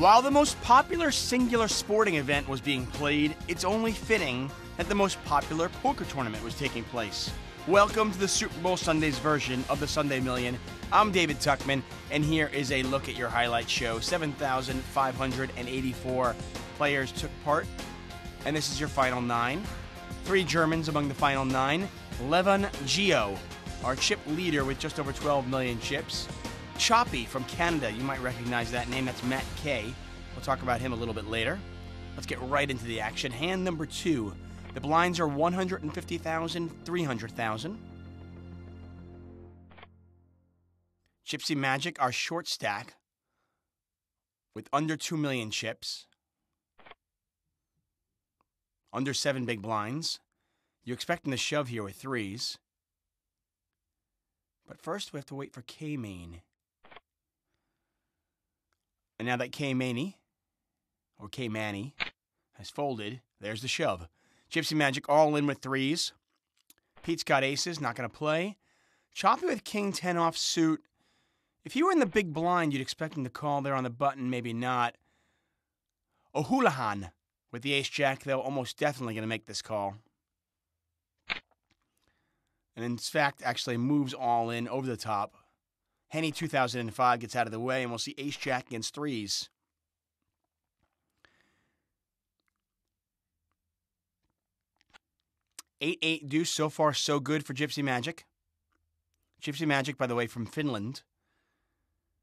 While the most popular singular sporting event was being played, it's only fitting that the most popular poker tournament was taking place. Welcome to the Super Bowl Sundays version of the Sunday Million. I'm David Tuckman, and here is a look at your highlight show. 7,584 players took part, and this is your final nine. 3 Germans among the final 9. Levon Geo, our chip leader with just over 12 million chips. Choppy from Canada, you might recognize that name, that's Matt K. We'll talk about him a little bit later. Let's get right into the action. Hand number 2. The blinds are 150,000, 300,000. Gypsy Magic, our short stack, with under 2 million chips. Under 7 big blinds. You're expecting to shove here with 3s. But first we have to wait for K-Main. And now that K-Maney, or K-Manny, has folded, there's the shove. Gypsy Magic all in with 3s. Pete's got aces, not going to play. Choppy with King 10 off suit. If you were in the big blind, you'd expect him to call there on the button, maybe not. O'Houlihan with the ace-jack, though, almost definitely going to make this call. And in fact, actually moves all in over the top. Henny 2005 gets out of the way, and we'll see ace-jack against 3s. Eight deuce, so far so good for Gypsy Magic. Gypsy Magic, by the way, from Finland,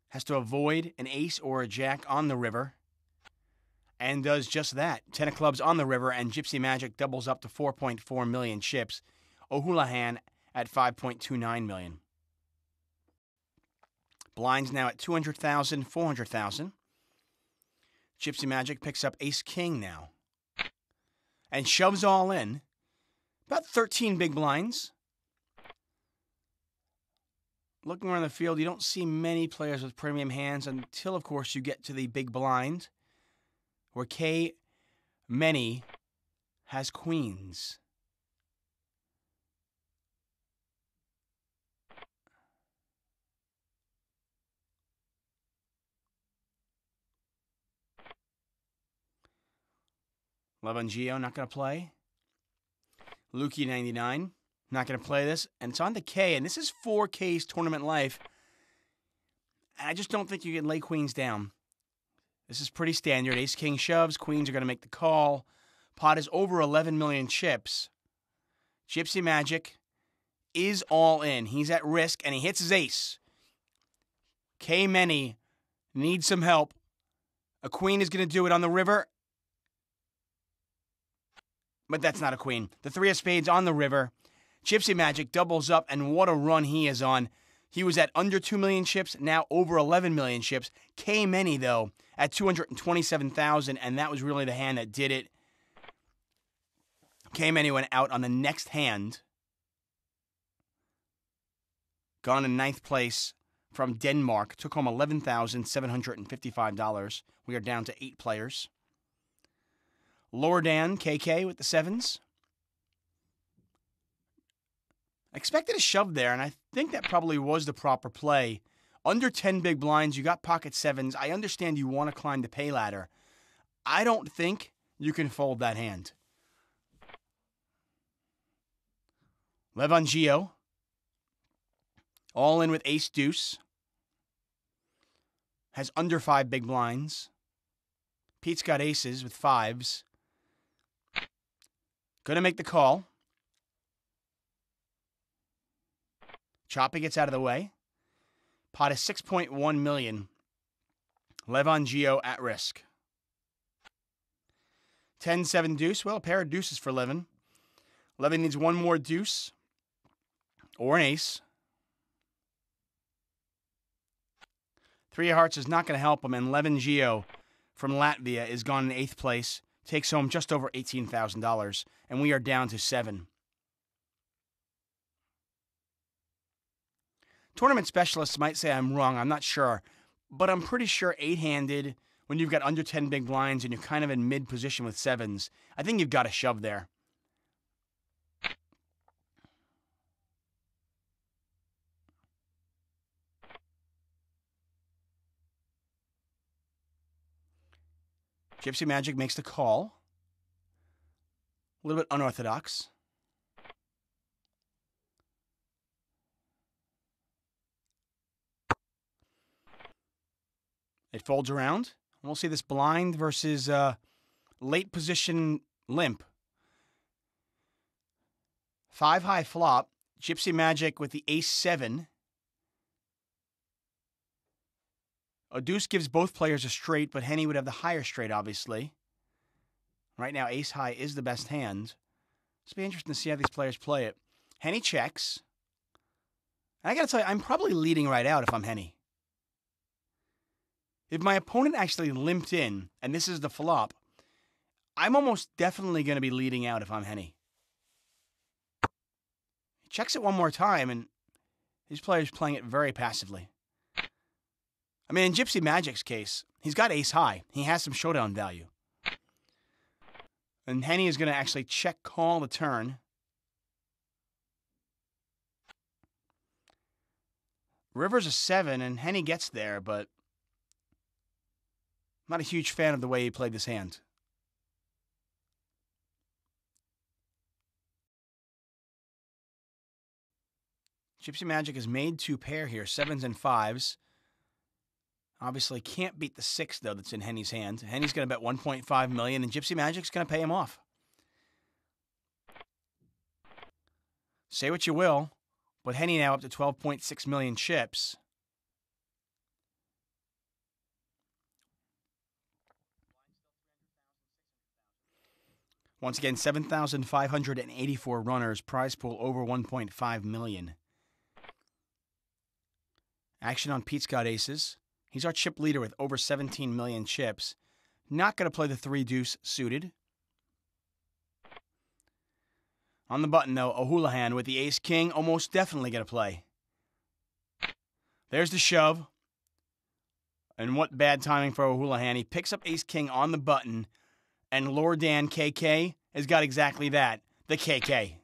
has to avoid an ace or a jack on the river, and does just that. 10 of clubs on the river, and Gypsy Magic doubles up to 4.4 million chips. O'Houlihan at 5.29 million. Blinds now at 200,000, 400,000. Gypsy Magic picks up ace-king now. And shoves all in. About 13 big blinds. Looking around the field, you don't see many players with premium hands until, of course, you get to the big blind, where K-Many has queens. Levon Geo, not going to play. Lukey 99, not going to play this. And it's on to K, and this is 4K's tournament life. And I just don't think you can lay queens down. This is pretty standard. Ace-king shoves, queens are going to make the call. Pot is over 11 million chips. Gypsy Magic is all in. He's at risk, and he hits his ace. K-Many needs some help. A queen is going to do it on the river. But that's not a queen. The 3 of spades on the river. Gypsy Magic doubles up, and what a run he is on. He was at under 2 million chips, now over 11 million chips. K-Many, though, at 227,000, and that was really the hand that did it. K-Many went out on the next hand. Gone in 9th place from Denmark. Took home $11,755. We are down to 8 players. Lordan, KK with the 7s. I expected a shove there, and I think that probably was the proper play. Under 10 big blinds, you got pocket 7s. I understand you want to climb the pay ladder. I don't think you can fold that hand. Levon Geo. All in with ace-deuce. Has under 5 big blinds. Pete's got aces with 5s. Going to make the call. Choppy gets out of the way. Pot is 6.1 million. Levon Geo at risk. 10-7 deuce. Well, a pair of deuces for Levon. Levon needs one more deuce or an ace. 3 of hearts is not going to help him, and Levon Geo from Latvia is gone in 8th place. Takes home just over $18,000, and we are down to 7. Tournament specialists might say I'm wrong. I'm not sure. But I'm pretty sure 8-handed, when you've got under 10 big blinds and you're kind of in mid-position with 7s, I think you've got a shove there. Gypsy Magic makes the call. A little bit unorthodox. It folds around. We'll see this blind versus late position limp. 5 high flop. Gypsy Magic with the ace-7. A deuce gives both players a straight, but Henny would have the higher straight, obviously. Right now, ace high is the best hand. It's be interesting to see how these players play it. Henny checks. And I got to tell you, I'm probably leading right out if I'm Henny. If my opponent actually limped in, and this is the flop, I'm almost definitely going to be leading out if I'm Henny. He checks it one more time, and these players playing it very passively. I mean, in Gypsy Magic's case, he's got ace high. He has some showdown value. And Henny is going to actually check call the turn. River's a 7, and Henny gets there, but I'm not a huge fan of the way he played this hand. Gypsy Magic has made 2 pair here, 7s and 5s. Obviously can't beat the 6, though, that's in Henny's hand. Henny's going to bet $1.5 million, and Gypsy Magic's going to pay him off. Say what you will, but Henny now up to 12.6 million chips. Once again, 7,584 runners, prize pool over 1.5 million. Action on Pete's got aces. He's our chip leader with over 17 million chips. Not going to play the 3-deuce suited. On the button, though, O'Houlihan with the ace-king, almost definitely going to play. There's the shove. And what bad timing for O'Houlihan. He picks up ace-king on the button, and Lord Dan KK has got exactly that, the KK.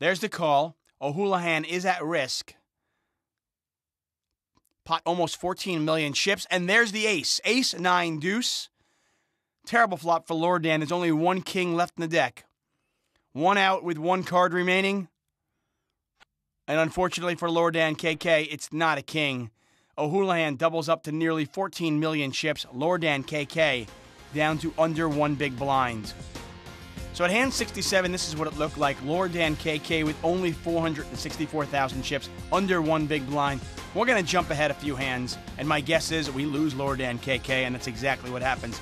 There's the call. O'Houlihan is at risk. Pot almost 14 million chips, and there's the ace. Ace, 9, deuce. Terrible flop for Lord Dan. There's only 1 king left in the deck. 1 out with 1 card remaining. And unfortunately for Lord Dan KK, it's not a king. O'Houlihan doubles up to nearly 14 million chips. Lord Dan KK down to under 1 big blind. So at hand 67, this is what it looked like. Lord Dan KK with only 464,000 chips, under 1 big blind. We're going to jump ahead a few hands, and my guess is we lose Lord Dan KK, and that's exactly what happens.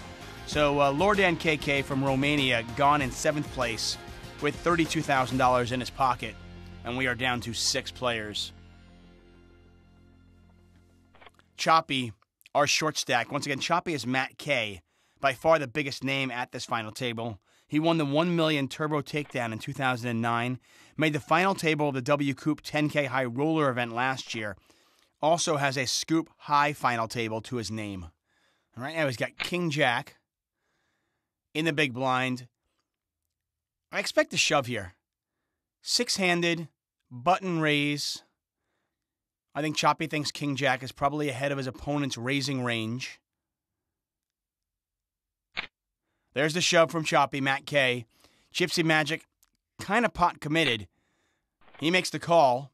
So Lord Dan KK from Romania gone in 7th place with $32,000 in his pocket, and we are down to 6 players. Choppy, our short stack. Once again, Choppy is Matt K, by far the biggest name at this final table. He won the 1 million Turbo Takedown in 2009, made the final table of the W Coupe 10K High Roller event last year. Also has a Scoop High final table to his name. All right now he's got King Jack in the big blind. I expect a shove here. 6-handed, button raise. I think Choppy thinks King Jack is probably ahead of his opponent's raising range. There's the shove from Choppy, Matt K. Gypsy Magic, kind of pot committed. He makes the call.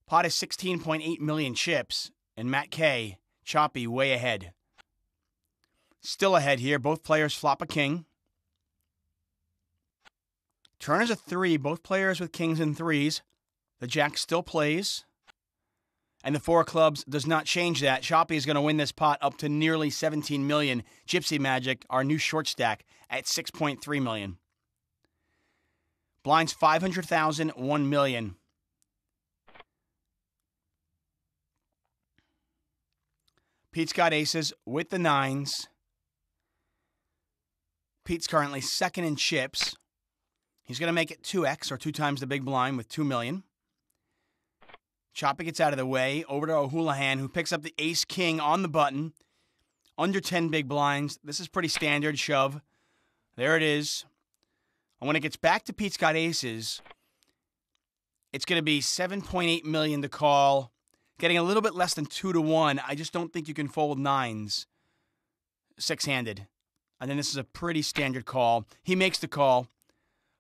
Pot is 16.8 million chips, and Matt K, Choppy, way ahead. Still ahead here. Both players flop a king. Turn is a 3. Both players with kings and 3s. The jack still plays. And the 4 clubs does not change that. Choppy is going to win this pot up to nearly 17 million. Gypsy Magic, our new short stack, at 6.3 million. Blinds 500,000, 1 million. Pete's got aces with the 9s. Pete's currently 2nd in chips. He's going to make it 2x, or 2 times the big blind, with 2 million. Choppy gets out of the way, over to O'Houlihan, who picks up the ace-king on the button. Under 10 big blinds. This is pretty standard shove. There it is. And when it gets back to Pete's got aces, it's going to be 7.8 million to call. Getting a little bit less than 2 to 1. I just don't think you can fold 9s. six-handed. And then this is a pretty standard call. He makes the call.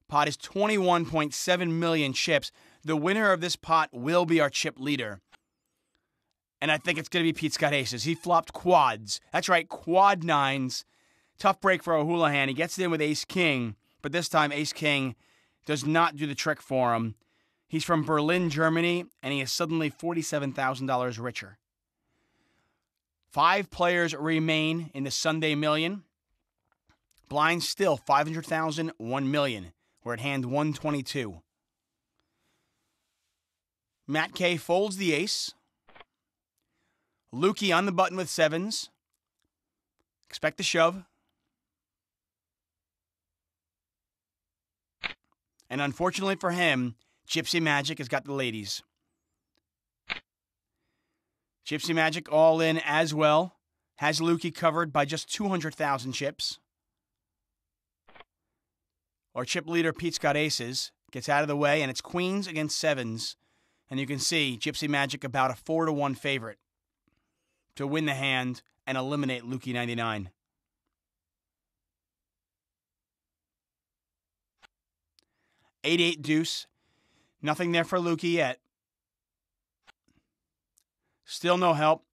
Pot is 21.7 million chips. The winner of this pot will be our chip leader. And I think it's going to be Pete's got aces. He flopped quads. That's right, quad nines. Tough break for O'Houlihan. He gets it in with ace-king, but this time ace-king does not do the trick for him. He's from Berlin, Germany, and he is suddenly $47,000 richer. 5 players remain in the Sunday Million. Blinds still 500,000, 1 million. We're at hand 122. Matt K folds the ace. Lukey on the button with sevens. Expect the shove. And unfortunately for him, Gypsy Magic has got the ladies. Gypsy Magic all in as well. Has Lukey covered by just 200,000 chips. Our chip leader, Pete's got aces. Gets out of the way, and it's queens against sevens. And you can see Gypsy Magic about a 4-1 favorite to win the hand and eliminate Lukey 99. Eight deuce. Nothing there for Lukey yet. Still no help.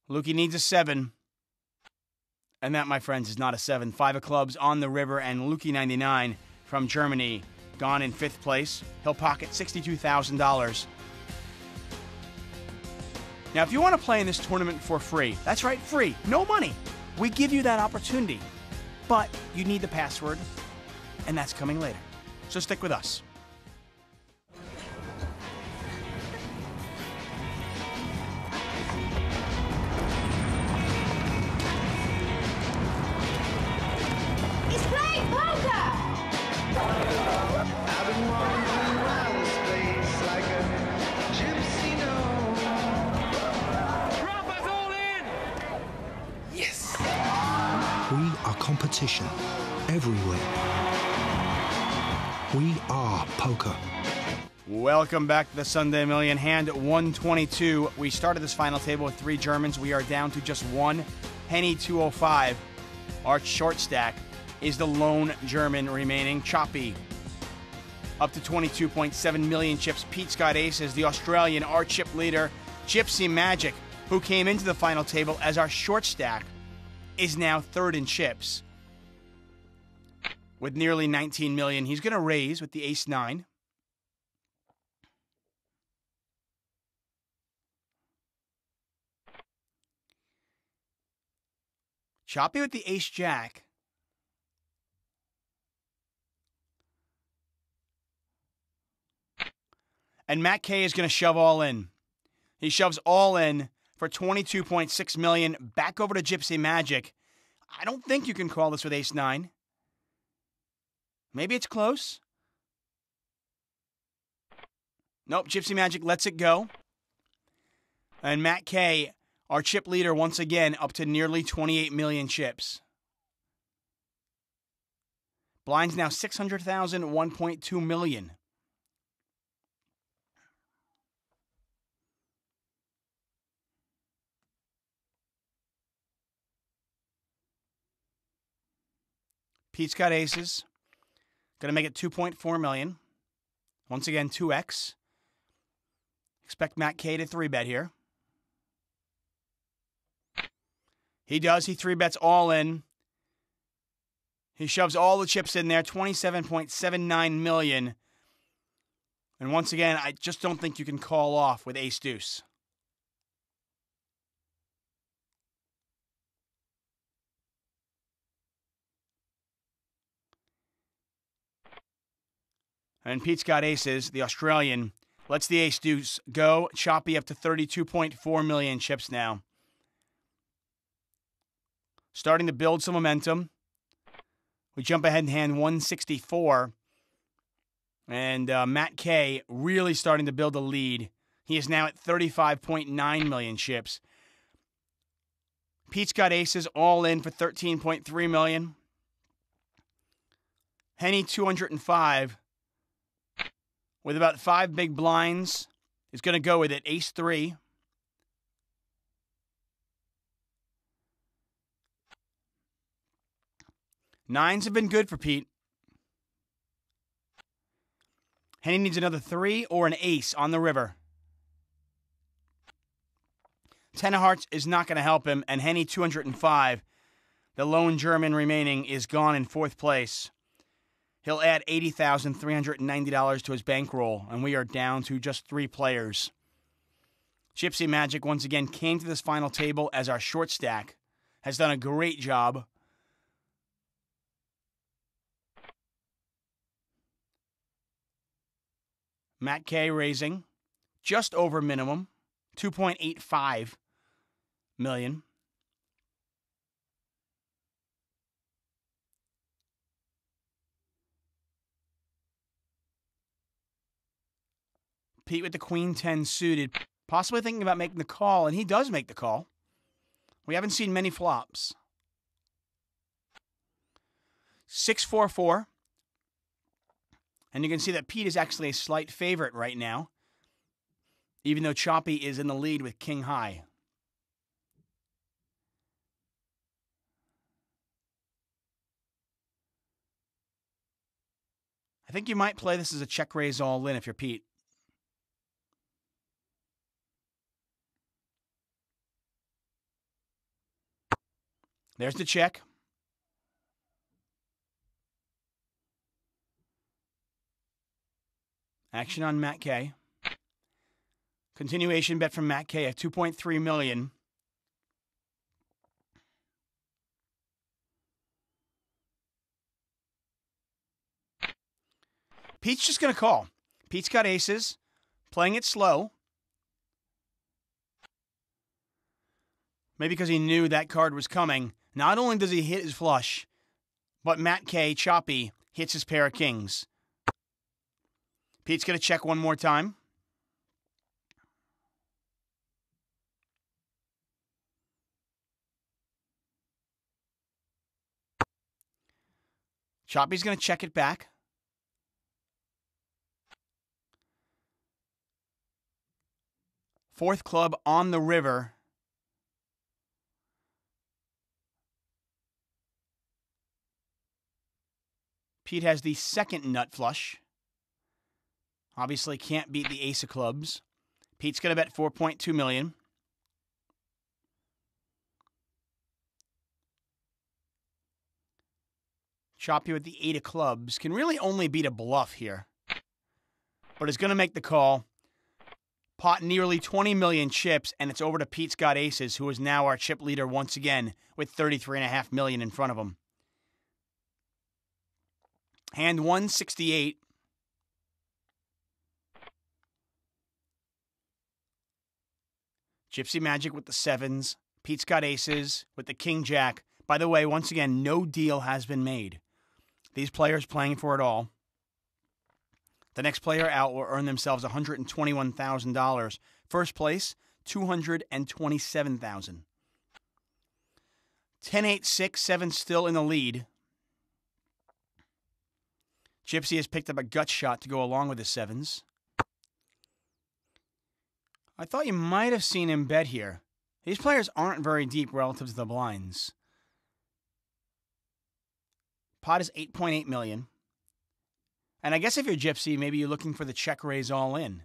Lukey needs a 7. And that, my friends, is not a 7. 5 of clubs on the river, and Lukey 99 from Germany gone in 5th place. He'll pocket $62,000. Now, if you want to play in this tournament for free, that's right, free, no money. We give you that opportunity. But you need the password, and that's coming later. So stick with us. He's playing poker! I've been wandering around this place like a gypsy gnome. Drop us all in! Yes! We are competition everywhere. We are poker. Welcome back to the Sunday Million. Hand 122. We started this final table with 3 Germans. We are down to just 1. Henny 205. Our short stack is the lone German remaining. Choppy up to 22.7 million chips. Pete's got aces. The Australian, our chip leader, Gypsy Magic, who came into the final table as our short stack, is now 3rd in chips with nearly 19 million. He's going to raise with the ace-9. Choppy with the ace-jack. And Matt K is going to shove all in. He shoves all in for 22.6 million. Back over to Gypsy Magic. I don't think you can call this with ace-9. Maybe it's close. Nope, Gypsy Magic lets it go. And Matt K, our chip leader, once again, up to nearly 28 million chips. Blinds now 600,000, 1.2 million. Pete's got aces. Going to make it 2.4 million. Once again, 2x. Expect Matt K to 3-bet here. He does. He 3-bets all in. He shoves all the chips in there, 27.79 million. And once again, I just don't think you can call off with ace-deuce. And Pete's got aces. The Australian lets the ace-deuce go. Choppy up to 32.4 million chips now. Starting to build some momentum. We jump ahead in hand 164. And Matt K really starting to build a lead. He is now at 35.9 million chips. Pete's got aces all in for 13.3 million. Henny 205. With about 5 big blinds, is going to go with it. Ace-3. Nines have been good for Pete. Henny needs another 3 or an ace on the river. 10 of hearts is not going to help him, and Henny 205. The lone German remaining is gone in 4th place. He'll add $80,390 to his bankroll, and we are down to just 3 players. Gypsy Magic once again came to this final table as our short stack. Has done a great job. Matt K raising just over minimum, $2.85 million. Pete with the Queen 10 suited, possibly thinking about making the call, and he does make the call. We haven't seen many flops. 6-4-4. And you can see that Pete is actually a slight favorite right now, even though Choppy is in the lead with King High. I think you might play this as a check raise all in if you're Pete. There's the check. Action on Matt K. Continuation bet from Matt K at $2.3 million. Pete's just going to call. Pete's got aces, playing it slow. Maybe because he knew that card was coming. Not only does he hit his flush, but Matt K, Choppy, hits his pair of kings. Pete's going to check one more time. Choppy's going to check it back. Fourth club on the river. Pete has the second nut flush. Obviously can't beat the ace of clubs. Pete's going to bet $4.2 million. Choppy with the 8 of clubs can really only beat a bluff here, but is going to make the call. Pot nearly 20 million chips, and it's over to Pete's got aces, who is now our chip leader once again with 33.5 million in front of him. Hand 168. Gypsy Magic with the 7s. Pete's got aces with the King Jack. By the way, once again, no deal has been made. These players playing for it all. The next player out will earn themselves $121,000. First place, $227,000. 10-8-6-7 still in the lead. Gypsy has picked up a gut shot to go along with the 7s. I thought you might have seen him bet here. These players aren't very deep relative to the blinds. Pot is $8.8 million. And I guess if you're Gypsy, maybe you're looking for the check raise all in.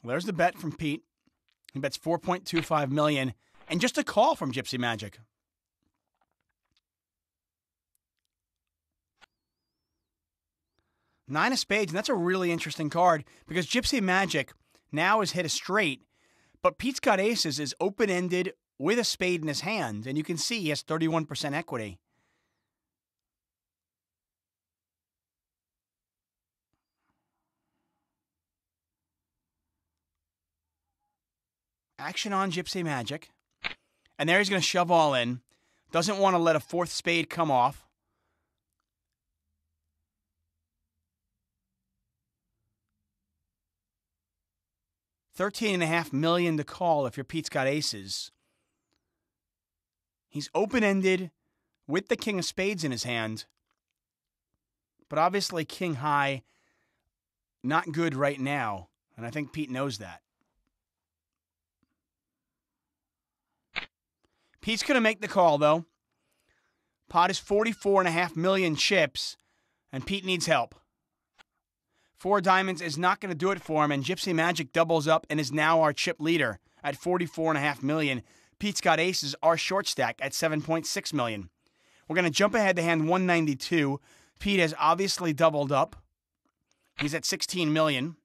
Well, there's the bet from Pete. He bets $4.25 million. And just a call from Gypsy Magic. Nine of spades, and that's a really interesting card because Gypsy Magic now has hit a straight, but Pete's got aces is open-ended with a spade in his hand, and you can see he has 31% equity. Action on Gypsy Magic. And there he's going to shove all in. Doesn't want to let a fourth spade come off. $13.5 million to call if your Pete's got aces. He's open-ended with the king of spades in his hand. But obviously king high, not good right now. And I think Pete knows that. Pete's going to make the call, though. Pot is 44.5 million chips, and Pete needs help. 4 diamonds is not going to do it for him, and Gypsy Magic doubles up and is now our chip leader at 44.5 million. Pete's got aces, our short stack, at 7.6 million. We're going to jump ahead to hand 192. Pete has obviously doubled up. He's at 16 million.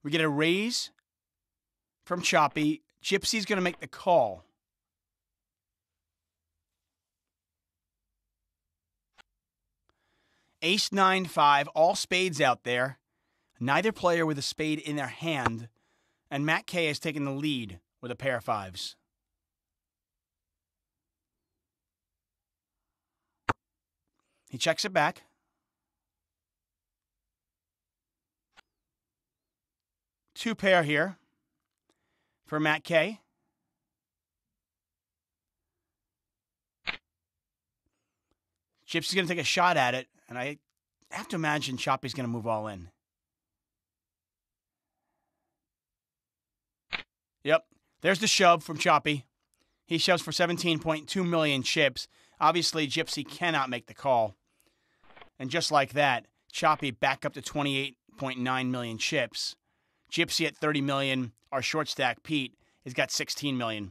We get a raise from Choppy. Gypsy's going to make the call. Ace 9-5, all spades out there. Neither player with a spade in their hand. And Matt K has taken the lead with a pair of fives. He checks it back. Two pair here for Matt K. Gypsy's going to take a shot at it, and I have to imagine Choppy's going to move all in. Yep, there's the shove from Choppy. He shoves for 17.2 million chips. Obviously, Gypsy cannot make the call. And just like that, Choppy back up to 28.9 million chips. Gypsy at 30 million. Our short stack, Pete, has got 16 million.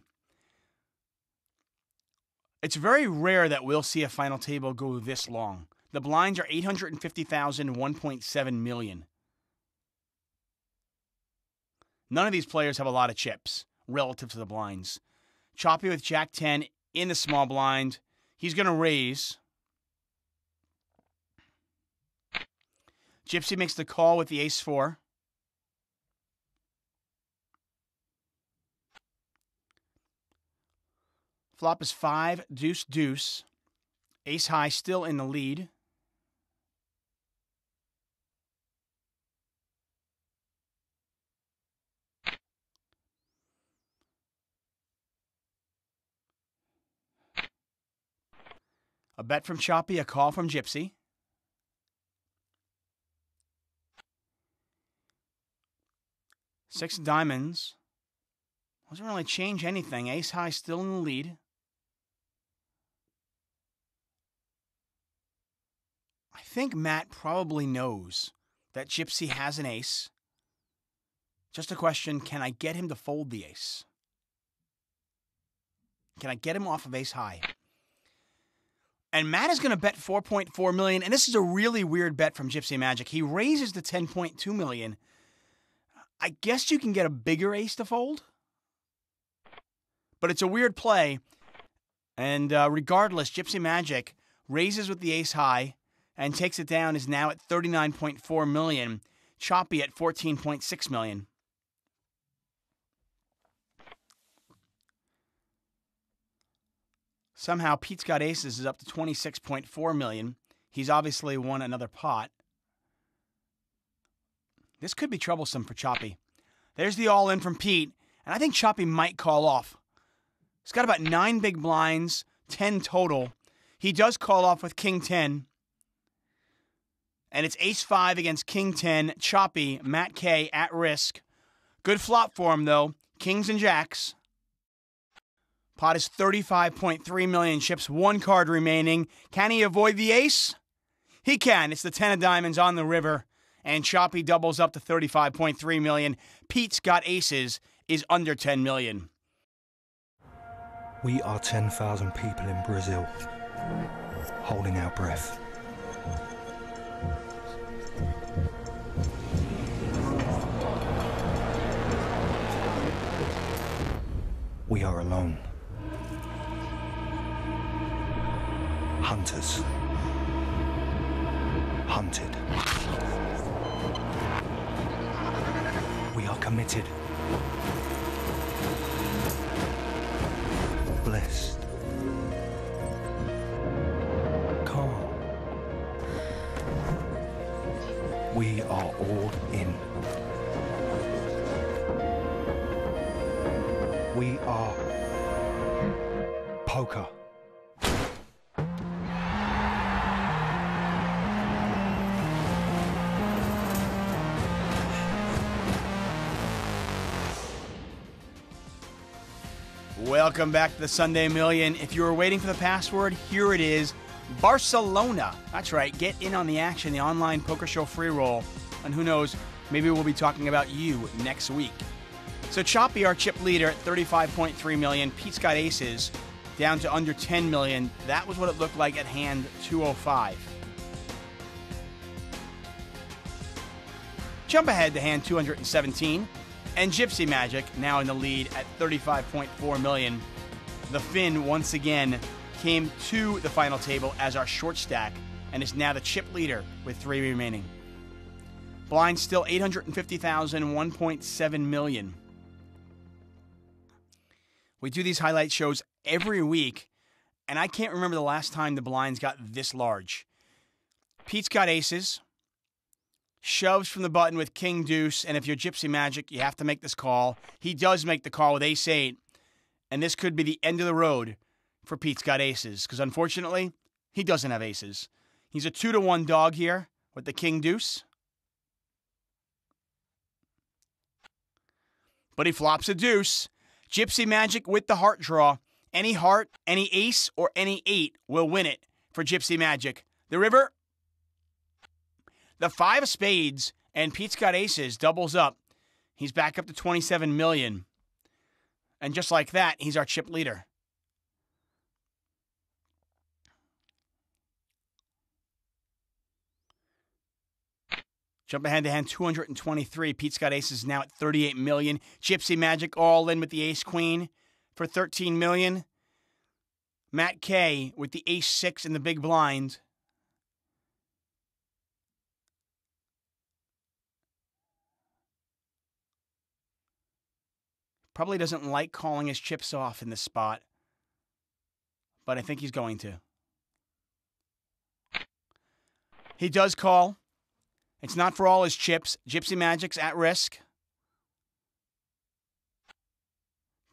It's very rare that we'll see a final table go this long. The blinds are 850,000, 1.7 million. None of these players have a lot of chips relative to the blinds. Choppy with Jack 10 in the small blind. He's going to raise. Gypsy makes the call with the ace 4. Flop is 5, deuce, deuce. Ace high still in the lead. A bet from Choppy, a call from Gypsy. Six diamonds. Doesn't really change anything. Ace high still in the lead. I think Matt probably knows that Gypsy has an ace. Just a question, can I get him to fold the ace? Can I get him off of ace high? And Matt is going to bet 4.4 million, and this is a really weird bet from Gypsy Magic. He raises to 10.2 million. I guess you can get a bigger ace to fold, but it's a weird play. And regardless, Gypsy Magic raises with the ace high and takes it down, is now at 39.4 million. Choppy at 14.6 million. Somehow Pete's got aces is up to 26.4 million. He's obviously won another pot. This could be troublesome for Choppy. There's the all-in from Pete, and I think Choppy might call off. He's got about 9 big blinds, 10 total. He does call off with king 10. And it's ace 5 against king 10. Choppy, Matt K at risk. Good flop for him, though. Kings and jacks. Pot is 35.3 million chips, 1 card remaining. Can he avoid the ace? He can. It's the 10 of diamonds on the river. And Choppy doubles up to 35.3 million. Pete's got aces, is under 10 million. We are 10,000 people in Brazil, holding our breath. We are alone. Hunters. Hunted. We are committed. Blessed. Calm. We are all in. We are poker. Welcome back to the Sunday Million. If you were waiting for the password, here it is. Barcelona. That's right. Get in on the action, the online poker show free roll. And who knows, maybe we'll be talking about you next week. So Choppy, our chip leader at 35.3 million. Pete's got aces down to under 10 million. That was what it looked like at hand 205. Jump ahead to hand 217. And Gypsy Magic now in the lead at 35.4 million. The Finn once again came to the final table as our short stack and is now the chip leader with 3 remaining. Blind still 850,000, 1.7 million. We do these highlight shows every week, and I can't remember the last time the blinds got this large. Pete's got aces. Shoves from the button with King Deuce, and if you're Gypsy Magic, you have to make this call. He does make the call with Ace 8, and this could be the end of the road for Pete's got aces, because unfortunately, he doesn't have aces. He's a 2-to-1 dog here with the King Deuce. But he flops a deuce. Gypsy Magic with the heart draw. Any heart, any ace, or any 8 will win it for Gypsy Magic. The river. The 5 of spades and Pete's got aces doubles up. He's back up to 27 million. And just like that, he's our chip leader. Jump ahead to hand 223. Pete's got aces now at 38 million. Gypsy Magic all in with the ace queen for 13 million. Matt K with the ace 6 in the big blind. Probably doesn't like calling his chips off in this spot, but I think he's going to. He does call. It's not for all his chips. Gypsy Magic's at risk.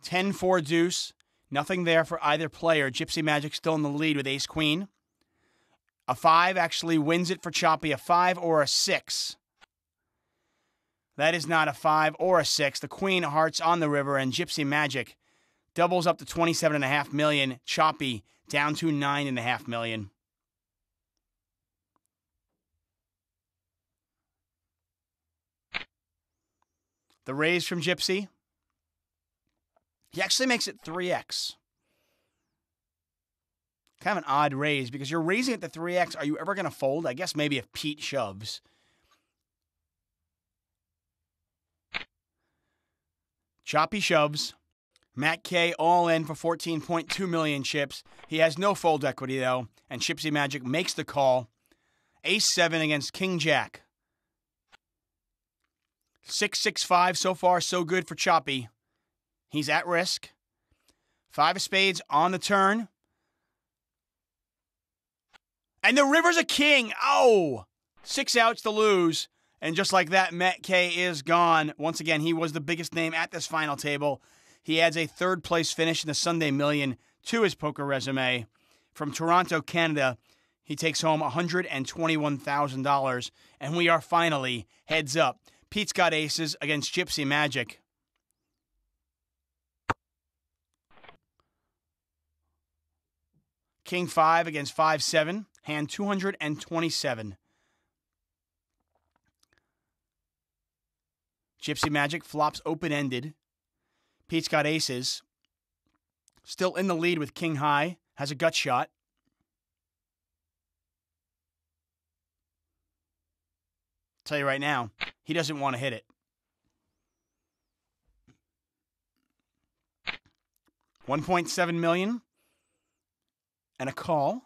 10-4 deuce. Nothing there for either player. Gypsy Magic still in the lead with ace queen. A 5 actually wins it for Choppy. A 5 or a 6. That is not a 5 or a 6. The queen of hearts on the river, and Gypsy Magic doubles up to 27.5 million. Choppy down to 9.5 million. The raise from Gypsy. He actually makes it 3x. Kind of an odd raise because you're raising it to 3x. Are you ever going to fold? I guess maybe if Pete shoves. Choppy shoves. Matt K all in for 14.2 million chips. He has no fold equity, though, and Gypsy Magic makes the call. Ace 7 against King Jack. 6-6-5, so far so good for Choppy. He's at risk. 5 of spades on the turn. And the river's a king. Oh! 6 outs to lose. And just like that, Matt K is gone. Once again, he was the biggest name at this final table. He adds a 3rd place finish in the Sunday Million to his poker resume. From Toronto, Canada, he takes home $121,000. And we are finally heads up. Pete's got aces against Gypsy Magic. King 5 against 5-7. Hand 227. Gypsy Magic flops open-ended. Pete's got aces. Still in the lead with King High. Has a gut shot. Tell you right now, he doesn't want to hit it. $1.7 million. And a call.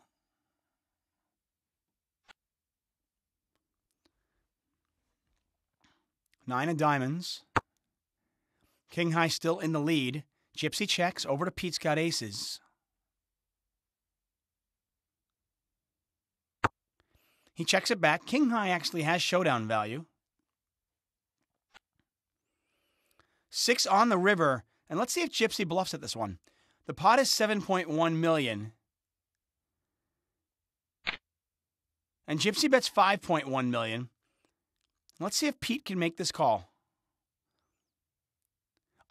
Nine of diamonds. King High still in the lead. Gypsy checks over to Pete's got aces. He checks it back. King High actually has showdown value. 6 on the river. And let's see if Gypsy bluffs at this one. The pot is 7.1 million. And Gypsy bets 5.1 million. Let's see if Pete can make this call.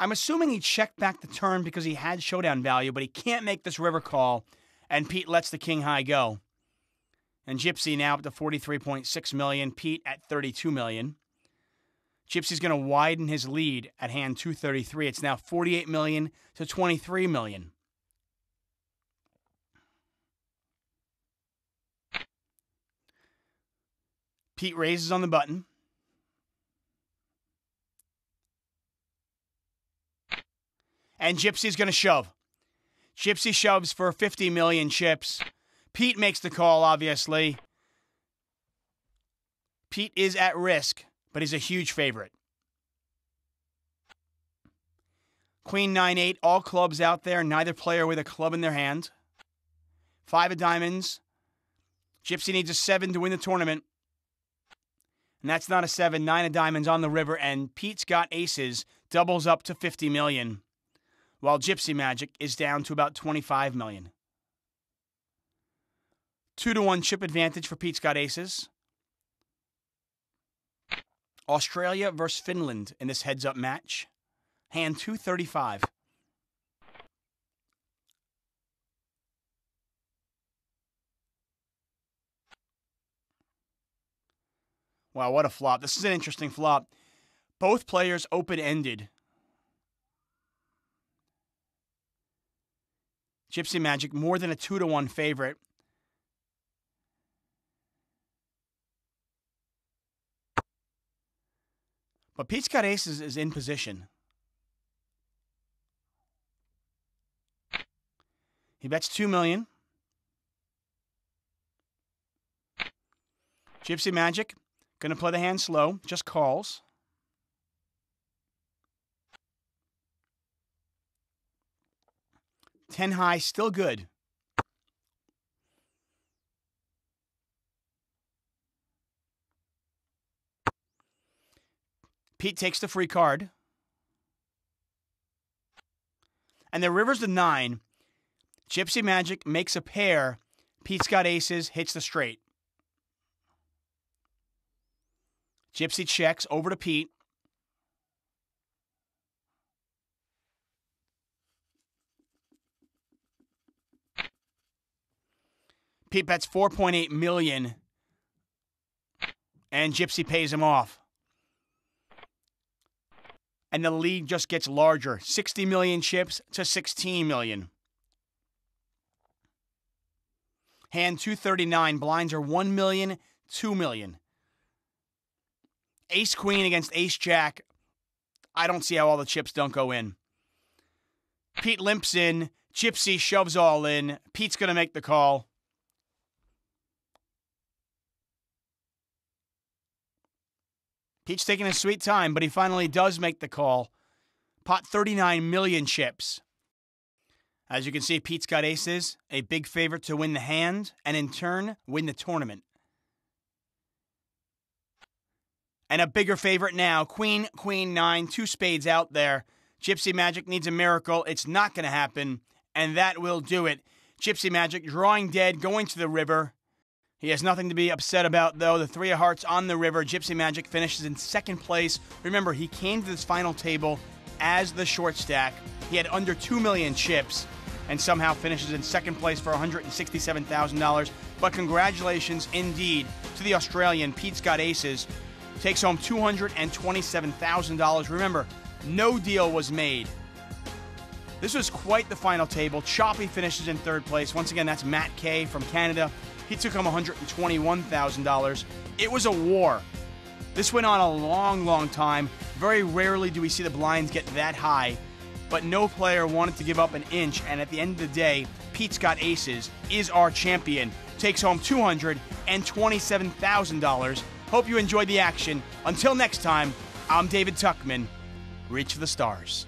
I'm assuming he checked back the turn because he had showdown value, but he can't make this river call, and Pete lets the king high go. And Gypsy now up to $43.6 million, Pete at $32 million. Gypsy's going to widen his lead at hand 233. It's now $48 million to $23 million. Pete raises on the button. And Gypsy's going to shove. Gypsy shoves for 50 million chips. Pete makes the call, obviously. Pete is at risk, but he's a huge favorite. Queen 9-8, all clubs out there, neither player with a club in their hand. 5 of diamonds. Gypsy needs a 7 to win the tournament. And that's not a 7, 9 of diamonds on the river, and Pete's got aces, doubles up to 50 million, while Gypsy Magic is down to about 25 million. 2-1 chip advantage for Pete's got aces. Australia versus Finland in this heads-up match. Hand 235. Wow, what a flop. This is an interesting flop. Both players open-ended. Gypsy Magic more than a 2-1 favorite. But Pete's got aces is in position. He bets $2 million. Gypsy Magic going to play the hand slow, just calls. $10 high, still good. Pete takes the free card. And the river's the 9. Gypsy Magic makes a pair. Pete's got aces, hits the straight. Gypsy checks over to Pete. Pete bets $4.8 million, and Gypsy pays him off. And the lead just gets larger, 60 million chips to 16 million. Hand 239, blinds are 1 million, 2 million. Ace Queen against Ace Jack. I don't see how all the chips don't go in. Pete limps in. Gypsy shoves all in. Pete's going to make the call. Pete's taking his sweet time, but he finally does make the call. Pot 39 million chips. As you can see, Pete's got aces, a big favorite to win the hand, and in turn, win the tournament. And a bigger favorite now, Queen, Queen 9, 2 spades out there. Gypsy Magic needs a miracle. It's not going to happen, and that will do it. Gypsy Magic drawing dead, going to the river. He has nothing to be upset about, though. The 3 of hearts on the river. Gypsy Magic finishes in second place. Remember, he came to this final table as the short stack. He had under 2 million chips and somehow finishes in second place for $167,000. But congratulations indeed to the Australian. Pete's got aces. Takes home $227,000. Remember, no deal was made. This was quite the final table. Choppy finishes in third place. Once again, that's Matt K from Canada. He took home $121,000. It was a war. This went on a long, long time. Very rarely do we see the blinds get that high, but no player wanted to give up an inch, and at the end of the day, Pete's got aces, is our champion, takes home $227,000. Hope you enjoyed the action. Until next time, I'm David Tuckman. Reach for the stars.